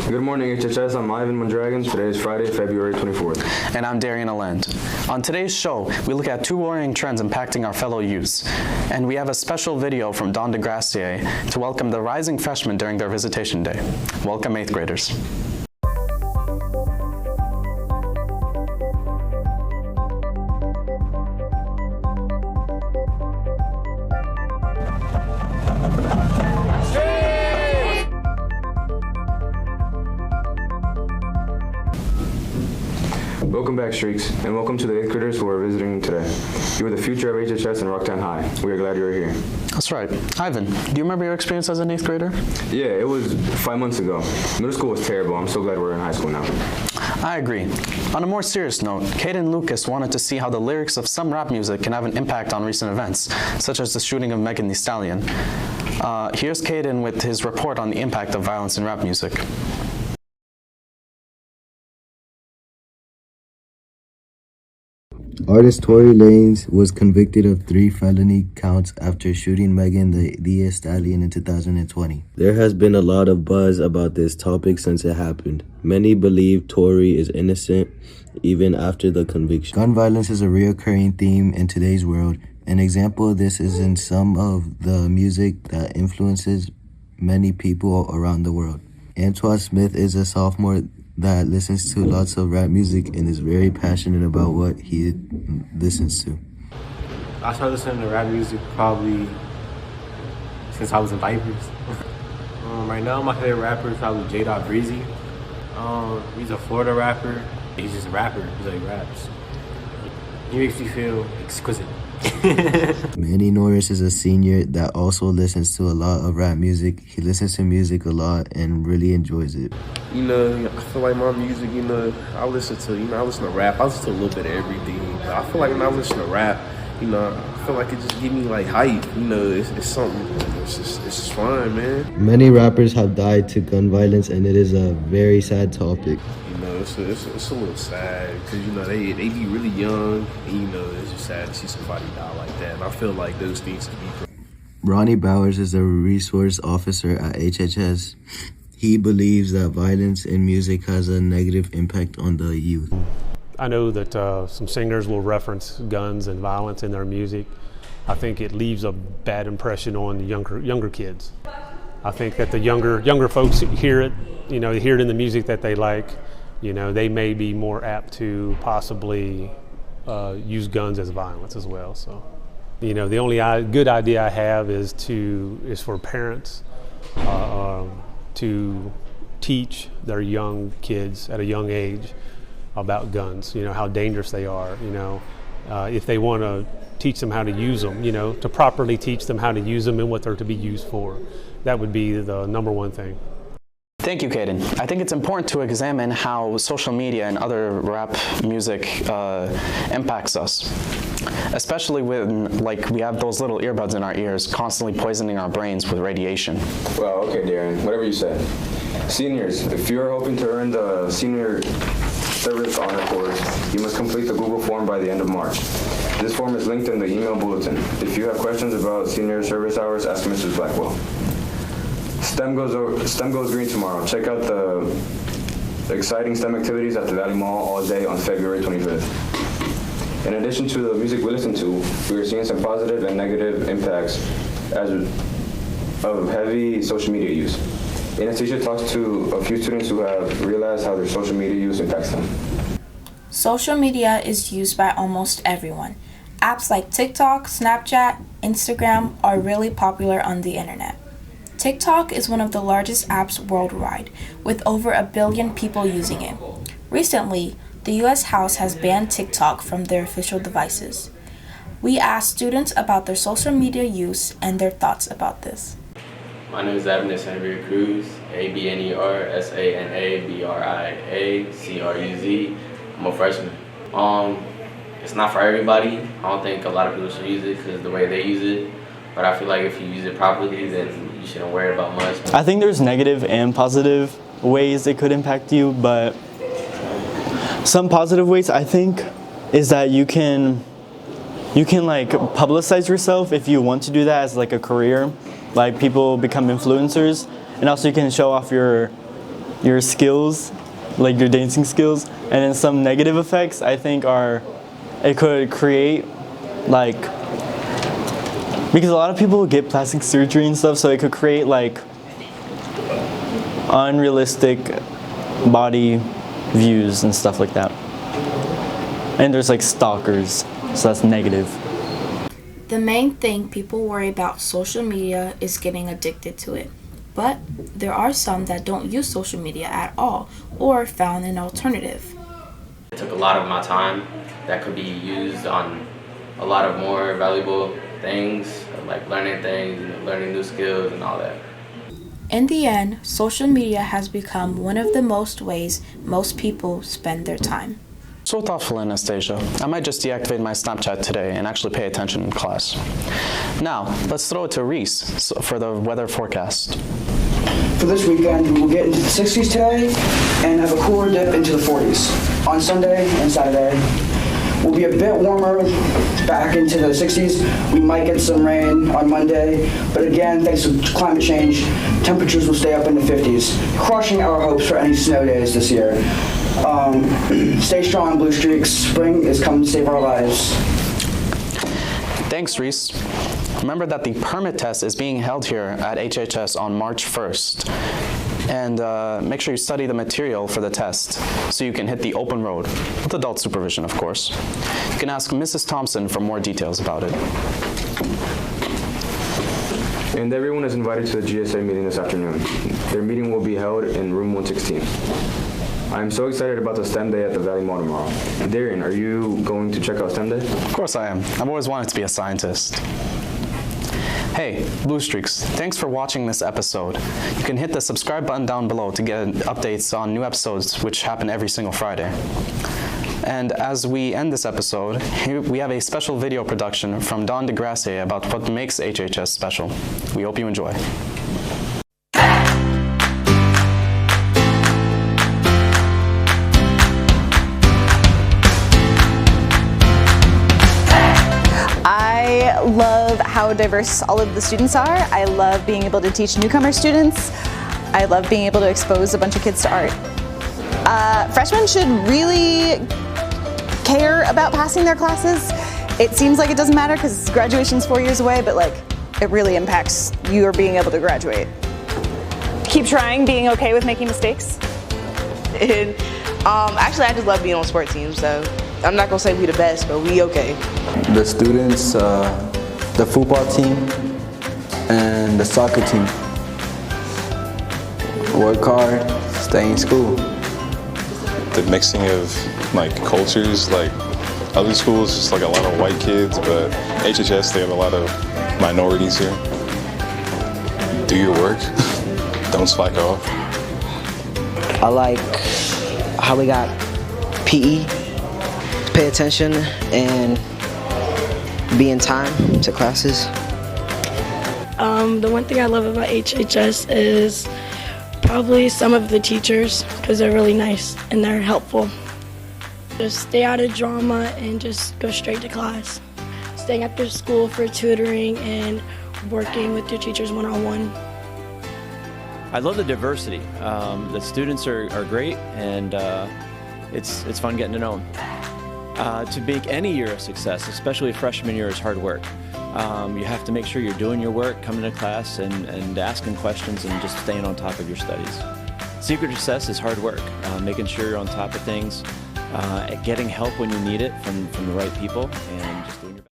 Good morning, HHS. I'm Ivan Mondragon. Today is Friday, February 24th. And I'm Darian. On today's show, we look at two worrying trends impacting our fellow youths. And we have a special video from Don Degracia to welcome the rising freshmen during their visitation day. Welcome, 8th graders. Welcome back, Streaks, and welcome to the 8th graders who are visiting today. You are the future of HHS and Rocktown High. We are glad you are here. That's right. Ivan, do you remember your experience as an 8th grader? Yeah, it was 5 months ago. Middle school was terrible. I'm so glad we're in high school now. I agree. On a more serious note, Cayden Lucas wanted to see how the lyrics of some rap music can have an impact on recent events, such as the shooting of Megan Thee Stallion. Here's Cayden with his report on the impact of violence in rap music. Artist Tory Lanez was convicted of 3 felony counts after shooting Megan Thee Stallion in 2020. There has been a lot of buzz about this topic since it happened. Many believe Tory is innocent even after the conviction. Gun violence is a reoccurring theme in today's world. An example of this is in some of the music that influences many people around the world. Antoine Smith is a sophomore that listens to lots of rap music and is very passionate about what he listens to. I started listening to rap music probably since I was in diapers. Right now, my favorite rapper is probably Breezy. He's a Florida rapper. He's just a rapper. He like raps. He makes me feel exquisite. Manny Norris is a senior that also listens to a lot of rap music. He listens to music a lot and really enjoys it. I feel like my music, I listen to rap. I listen to a little bit of everything. But I feel like when I listen to rap, I feel like it just give me like hype. It's something. It's just fun, man. Many rappers have died to gun violence, and it is a very sad topic. It's a little sad because they be really young, and it's just sad to see somebody die like that. And I feel like those things can be. Ronnie Bowers is a resource officer at HHS. He believes that violence in music has a negative impact on the youth. I know that some singers will reference guns and violence in their music. I think it leaves a bad impression on the younger kids. I think that the younger folks hear it, they hear it in the music that they like. They may be more apt to possibly use guns as violence as well. So, the only good idea I have is for parents to teach their young kids at a young age about guns, how dangerous they are, if they want to teach them how to use them, to properly teach them how to use them and what they're to be used for. That would be the number one thing. Thank you, Cayden. I think it's important to examine how social media and other rap music impacts us, especially when we have those little earbuds in our ears constantly poisoning our brains with radiation. Well, okay, Darian, whatever you say. Seniors, if you're hoping to earn the Senior Service Honor Course, you must complete the Google form by the end of March. This form is linked in the email bulletin. If you have questions about Senior Service Hours, ask Mrs. Blackwell. STEM goes green tomorrow. Check out the exciting STEM activities at the Valley Mall all day on February 25th. In addition to the music we listen to, we are seeing some positive and negative impacts of heavy social media use. Anastasie talks to a few students who have realized how their social media use impacts them. Social media is used by almost everyone. Apps like TikTok, Snapchat, Instagram are really popular on the internet. TikTok is one of the largest apps worldwide, with over 1 billion people using it. Recently, the U.S. House has banned TikTok from their official devices. We asked students about their social media use and their thoughts about this. My name is Abner Cruz, ABNER, I'm a freshman. It's not for everybody. I don't think a lot of people should use it because the way they use it. But I feel like if you use it properly, then you shouldn't worry about much. I think there's negative and positive ways it could impact you, but some positive ways I think is that you can publicize yourself if you want to do that as a career. People become influencers, and also you can show off your your skills, like your dancing skills. And then some negative effects, I think, are it could create like, because a lot of people get plastic surgery and stuff, so it could create like unrealistic body views and stuff like that. And there's like stalkers, so that's negative. The main thing people worry about social media is getting addicted to it. But there are some that don't use social media at all or found an alternative. It took a lot of my time that could be used on a lot of more valuable things, like learning things, learning new skills and all that. In the end, social media has become one of the most ways most people spend their time. So thoughtful, Anastasia. I might just deactivate my Snapchat today and actually pay attention in class. Now, let's throw it to Reese for the weather forecast. For this weekend, we will get into the 60s today and have a cooler dip into the 40s. On Sunday and Saturday, we'll be a bit warmer back into the 60s. We might get some rain on Monday, but again, thanks to climate change, temperatures will stay up in the 50s, crushing our hopes for any snow days this year. Stay strong, Blue Streaks. Spring is coming to save our lives. Thanks, Reese. Remember that the permit test is being held here at HHS on March 1st. And make sure you study the material for the test so you can hit the open road, with adult supervision, of course. You can ask Mrs. Thompson for more details about it. And everyone is invited to the GSA meeting this afternoon. Their meeting will be held in room 116. I am so excited about the STEM Day at the Valley Mall tomorrow. Darian, are you going to check out STEM Day? Of course I am. I've always wanted to be a scientist. Hey, Blue Streaks, thanks for watching this episode. You can hit the subscribe button down below to get updates on new episodes, which happen every single Friday. And as we end this episode, here we have a special video production from Degracia about what makes HHS special. We hope you enjoy. I love how diverse all of the students are. I love being able to teach newcomer students. I love being able to expose a bunch of kids to art. Freshmen should really care about passing their classes. It seems like it doesn't matter because graduation's 4 years away, but like it really impacts you being able to graduate. Keep trying, being okay with making mistakes. And actually, I just love being on sport teams, so I'm not gonna say we the best, but we okay. The students, the football team, and the soccer team. Work hard, stay in school. The mixing of like cultures, like other schools, just like a lot of white kids, but HHS, they have a lot of minorities here. Do your work, don't slack off. I like how we got PE, pay attention and be in time to classes. The one thing I love about HHS is probably some of the teachers, because they're really nice and they're helpful. Just stay out of drama and just go straight to class. Staying after school for tutoring and working with your teachers one-on-one. I love the diversity. The students are great, and it's fun getting to know them. To make any year a success, especially freshman year, is hard work. You have to make sure you're doing your work, coming to class, and asking questions, and just staying on top of your studies. Secret to success is hard work, making sure you're on top of things, getting help when you need it from the right people, and just doing your best.